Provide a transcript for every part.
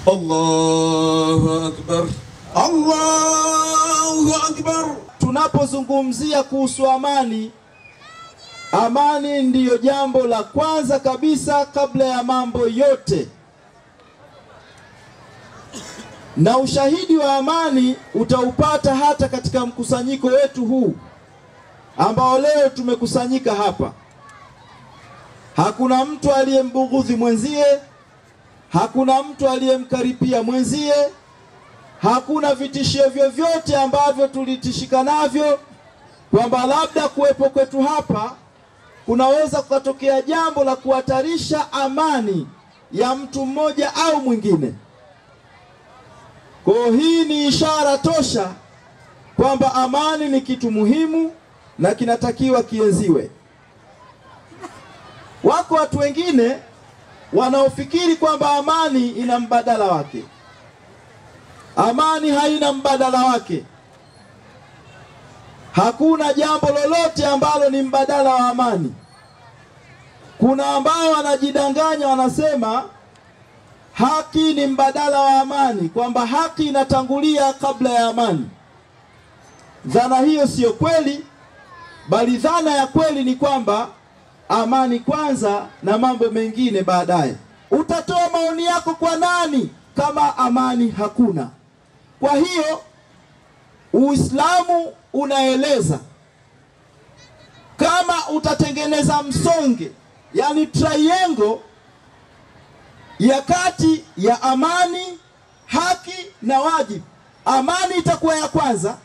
Allahu Akbar, Allahu Akbar. Tunapozungumzia kuhusu amani, amani ndiyo jambo la kwanza kabisa kabla ya mambo yote. Na ushahidi wa amani utaupata hata katika mkusanyiko wetu huu ambao leo tumekusanyika hapa. Hakuna mtu aliyembughudhi mwenzie, hakuna mtu aliyemkaripia mwenzie, hakuna vitishio vyovyote ambavyo tulitishika navyo kwamba labda kuwepo kwetu hapa kunaweza kutokea jambo la kuhatarisha amani ya mtu mmoja au mwingine. Kwa hii ni ishara tosha kwamba amani ni kitu muhimu na kinatakiwa kienziwe. Wako watu wengine wanaofikiri kwamba amani ina mbadala wake. Amani haina mbadala wake. Hakuna jambo lolote ambalo ni mbadala wa amani. Kuna ambao wanajidanganya wanasema haki ni mbadala wa amani, kwamba haki inatangulia kabla ya amani. Dhana hiyo sio kweli, bali dhana ya kweli ni kwamba amani kwanza na mambo mengine baadaye. Utatoa maoni yako kwa nani kama amani hakuna? Kwa hiyo Uislamu unaeleza kama utatengeneza msonge, yani triangle ya kati ya amani, haki na wajibu, amani itakuwa ya kwanza,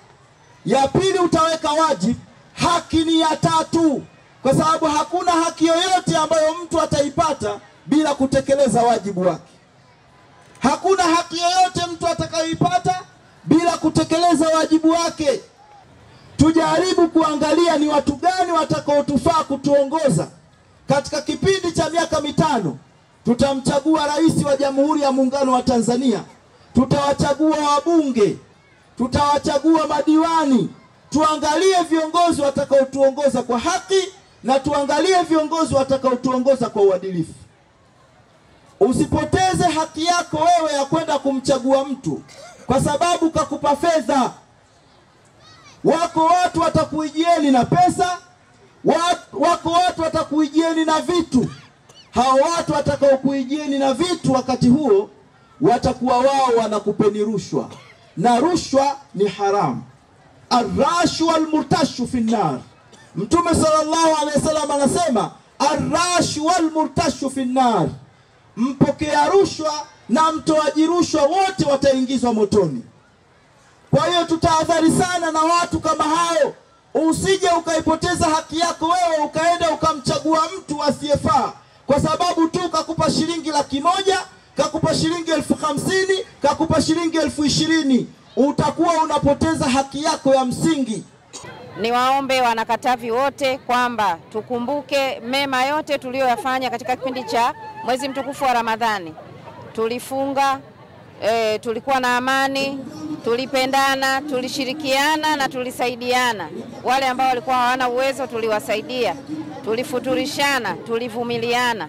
ya pili utaweka wajibu, haki ni ya tatu, kwa sababu hakuna haki yoyote ambayo mtu ataipata bila kutekeleza wajibu wake. Hakuna haki yoyote mtu atakayoipata bila kutekeleza wajibu wake. Tujaribu kuangalia ni watu gani watakaotufaa kutuongoza katika kipindi cha miaka mitano. Tutamchagua rais wa Jamhuri ya Muungano wa Tanzania, tutawachagua wabunge, tutawachagua madiwani. Tuangalie viongozi watakaotuongoza kwa haki na tuangalie viongozi watakaotuongoza kwa uadilifu. Usipoteze haki yako wewe ya kwenda kumchagua mtu kwa sababu kakupa fedha. Wako watu watakuijieni na pesa, wako watu watakuijieni na vitu. Hao watu watakaokuijieni na vitu wakati huo watakuwa wao wanakupeni rushwa, na rushwa ni haramu. Arrashu wal murtashu fi nnar. Mtume sallallahu alaihi wasallam anasema arrashu wal murtashu fi nnar, mpokea rushwa na mtoaji rushwa wote wataingizwa motoni. Kwa hiyo tutahadhari sana na watu kama hao. Usije ukaipoteza haki yako wewe ukaenda ukamchagua mtu asiyefaa kwa sababu tu kakupa shilingi 100,000, kakupa shilingi 50,000, kakupa shilingi 20,000. Utakuwa unapoteza haki yako ya msingi. Niwaombe wanakatavi wote kwamba tukumbuke mema yote tuliyoyafanya katika kipindi cha mwezi mtukufu wa Ramadhani. Tulifunga, tulikuwa na amani, tulipendana, tulishirikiana na tulisaidiana. Wale ambao walikuwa hawana uwezo tuliwasaidia, tulifuturishana, tulivumiliana.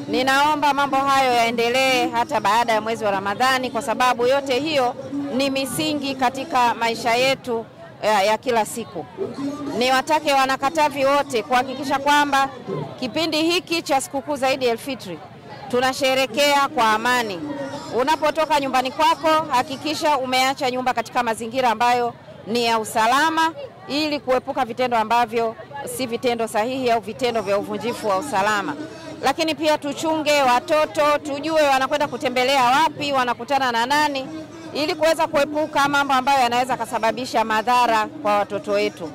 Ninaomba mambo hayo yaendelee hata baada ya mwezi wa Ramadhani, kwa sababu yote hiyo ni misingi katika maisha yetu ya kila siku. Niwatake wanakatavi wote kuhakikisha kwamba kipindi hiki cha sikukuu za Eid el-Fitr tunasherekea kwa amani. Unapotoka nyumbani kwako, hakikisha umeacha nyumba katika mazingira ambayo ni ya usalama, ili kuepuka vitendo ambavyo si vitendo sahihi au vitendo vya uvunjifu wa usalama. Lakini pia tuchunge watoto, tujue wanakwenda kutembelea wapi, wanakutana na nani, ili kuweza kuepuka mambo ambayo yanaweza kusababisha madhara kwa watoto wetu.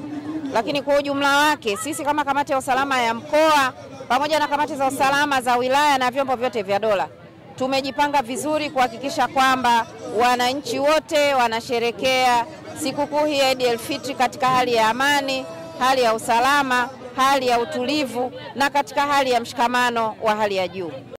Lakini kwa ujumla wake, sisi kama kamati ya usalama ya mkoa pamoja na kamati za usalama za wilaya na vyombo vyote vya dola, tumejipanga vizuri kuhakikisha kwamba wananchi wote wanasherekea sikukuu hii ya Eid el-Fitr katika hali ya amani, hali ya usalama, hali ya utulivu na katika hali ya mshikamano wa hali ya juu.